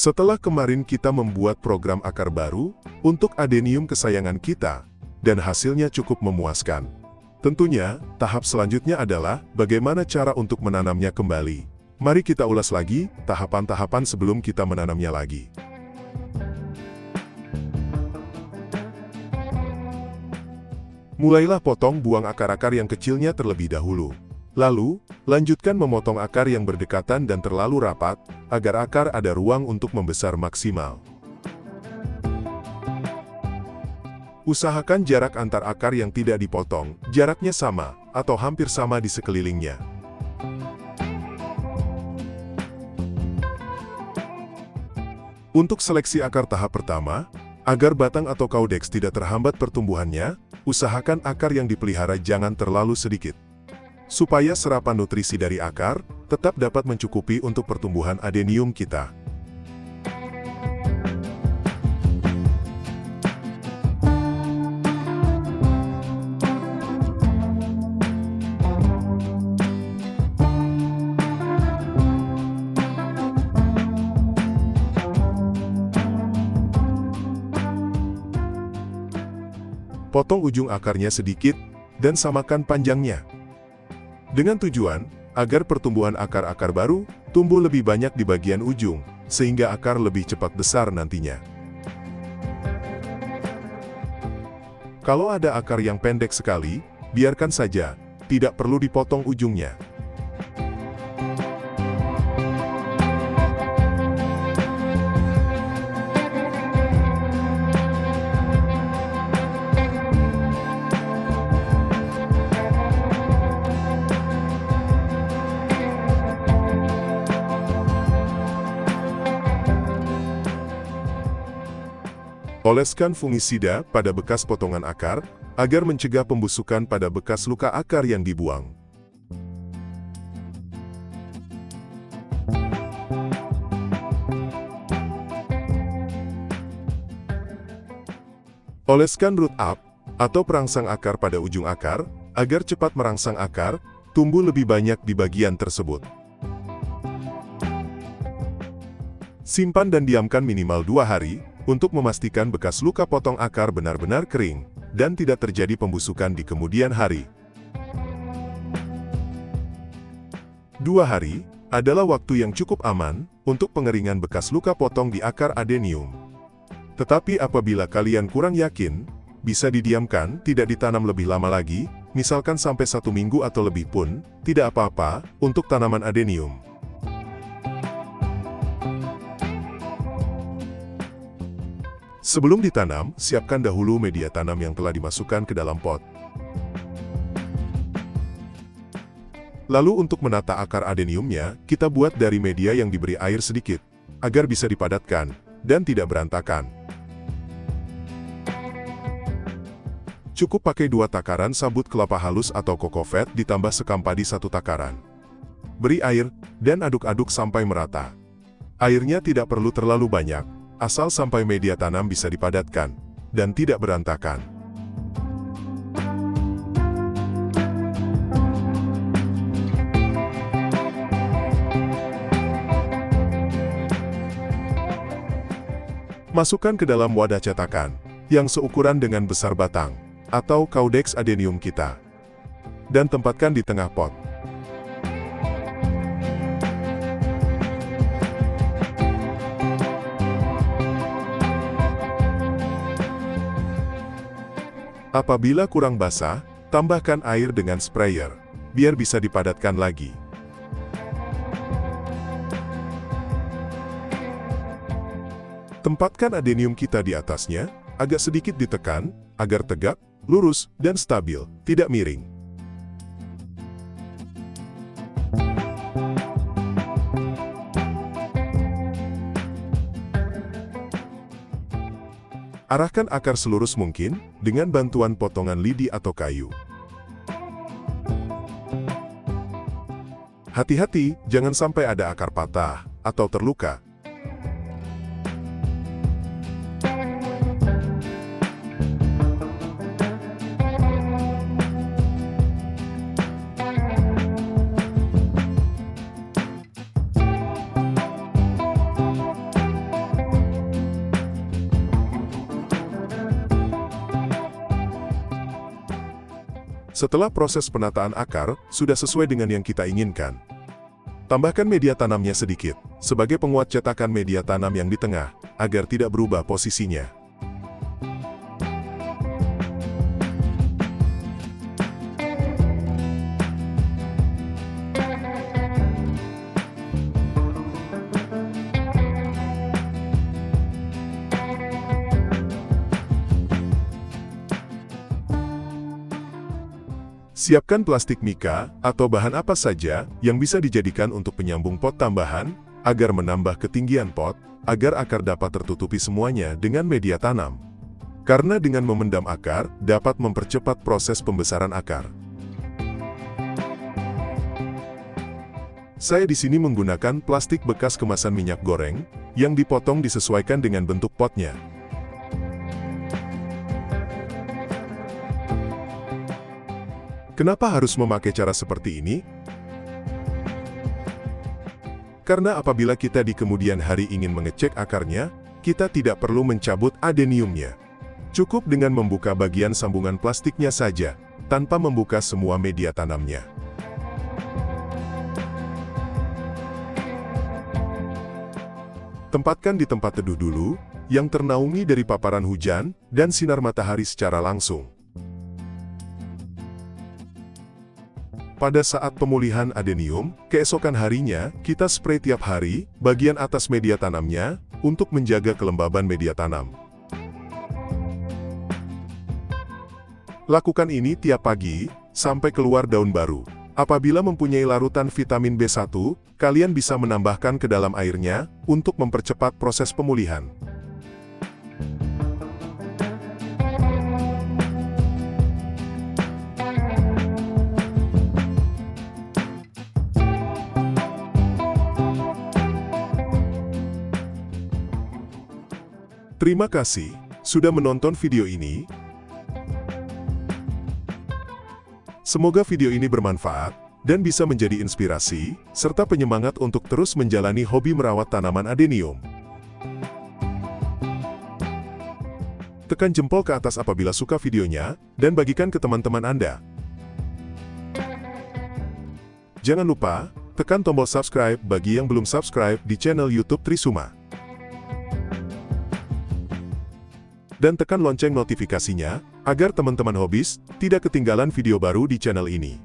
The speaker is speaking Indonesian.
Setelah kemarin kita membuat program akar baru untuk adenium kesayangan kita, dan hasilnya cukup memuaskan. Tentunya, tahap selanjutnya adalah bagaimana cara untuk menanamnya kembali. Mari kita ulas lagi tahapan-tahapan sebelum kita menanamnya lagi. Mulailah potong buang akar-akar yang kecilnya terlebih dahulu. Lalu, lanjutkan memotong akar yang berdekatan dan terlalu rapat, agar akar ada ruang untuk membesar maksimal. Usahakan jarak antar akar yang tidak dipotong, jaraknya sama, atau hampir sama di sekelilingnya. Untuk seleksi akar tahap pertama, agar batang atau caudex tidak terhambat pertumbuhannya, usahakan akar yang dipelihara jangan terlalu sedikit. Supaya serapan nutrisi dari akar tetap dapat mencukupi untuk pertumbuhan adenium kita. Potong ujung akarnya sedikit dan samakan panjangnya. Dengan tujuan, agar pertumbuhan akar-akar baru tumbuh lebih banyak di bagian ujung, sehingga akar lebih cepat besar nantinya. Kalau ada akar yang pendek sekali, biarkan saja, tidak perlu dipotong ujungnya. Oleskan fungisida pada bekas potongan akar, agar mencegah pembusukan pada bekas luka akar yang dibuang. Oleskan root up, atau perangsang akar pada ujung akar, agar cepat merangsang akar, tumbuh lebih banyak di bagian tersebut. Simpan dan diamkan minimal 2 hari, untuk memastikan bekas luka potong akar benar-benar kering, dan tidak terjadi pembusukan di kemudian hari. 2 hari adalah waktu yang cukup aman untuk pengeringan bekas luka potong di akar adenium. Tetapi apabila kalian kurang yakin, bisa didiamkan, tidak ditanam lebih lama lagi, misalkan sampai 1 minggu atau lebih pun, tidak apa-apa untuk tanaman adenium. Sebelum ditanam, siapkan dahulu media tanam yang telah dimasukkan ke dalam pot. Lalu untuk menata akar adeniumnya, kita buat dari media yang diberi air sedikit, agar bisa dipadatkan, dan tidak berantakan. Cukup pakai 2 takaran sabut kelapa halus atau kokofet ditambah sekam padi 1 takaran. Beri air, dan aduk-aduk sampai merata. Airnya tidak perlu terlalu banyak, asal sampai media tanam bisa dipadatkan, dan tidak berantakan. Masukkan ke dalam wadah cetakan, yang seukuran dengan besar batang, atau caudex adenium kita. Dan tempatkan di tengah pot. Apabila kurang basah, tambahkan air dengan sprayer, biar bisa dipadatkan lagi. Tempatkan adenium kita di atasnya, agak sedikit ditekan, agar tegak, lurus, dan stabil, tidak miring. Arahkan akar selurus mungkin, dengan bantuan potongan lidi atau kayu. Hati-hati, jangan sampai ada akar patah, atau terluka. Setelah proses penataan akar sudah sesuai dengan yang kita inginkan, tambahkan media tanamnya sedikit, sebagai penguat cetakan media tanam yang di tengah, agar tidak berubah posisinya. Siapkan plastik mika atau bahan apa saja yang bisa dijadikan untuk penyambung pot tambahan, agar menambah ketinggian pot, agar akar dapat tertutupi semuanya dengan media tanam. Karena dengan memendam akar, dapat mempercepat proses pembesaran akar. Saya di sini menggunakan plastik bekas kemasan minyak goreng, yang dipotong disesuaikan dengan bentuk potnya. Kenapa harus memakai cara seperti ini? Karena apabila kita di kemudian hari ingin mengecek akarnya, kita tidak perlu mencabut adeniumnya. Cukup dengan membuka bagian sambungan plastiknya saja, tanpa membuka semua media tanamnya. Tempatkan di tempat teduh dulu, yang ternaungi dari paparan hujan dan sinar matahari secara langsung. Pada saat pemulihan adenium, keesokan harinya, kita spray tiap hari, bagian atas media tanamnya, untuk menjaga kelembaban media tanam. Lakukan ini tiap pagi, sampai keluar daun baru. Apabila mempunyai larutan vitamin B1, kalian bisa menambahkan ke dalam airnya, untuk mempercepat proses pemulihan. Terima kasih sudah menonton video ini. Semoga video ini bermanfaat dan bisa menjadi inspirasi serta penyemangat untuk terus menjalani hobi merawat tanaman adenium. Tekan jempol ke atas apabila suka videonya dan bagikan ke teman-teman Anda. Jangan lupa tekan tombol subscribe bagi yang belum subscribe di channel YouTube Trisuma. Dan tekan lonceng notifikasinya, agar teman-teman hobis tidak ketinggalan video baru di channel ini.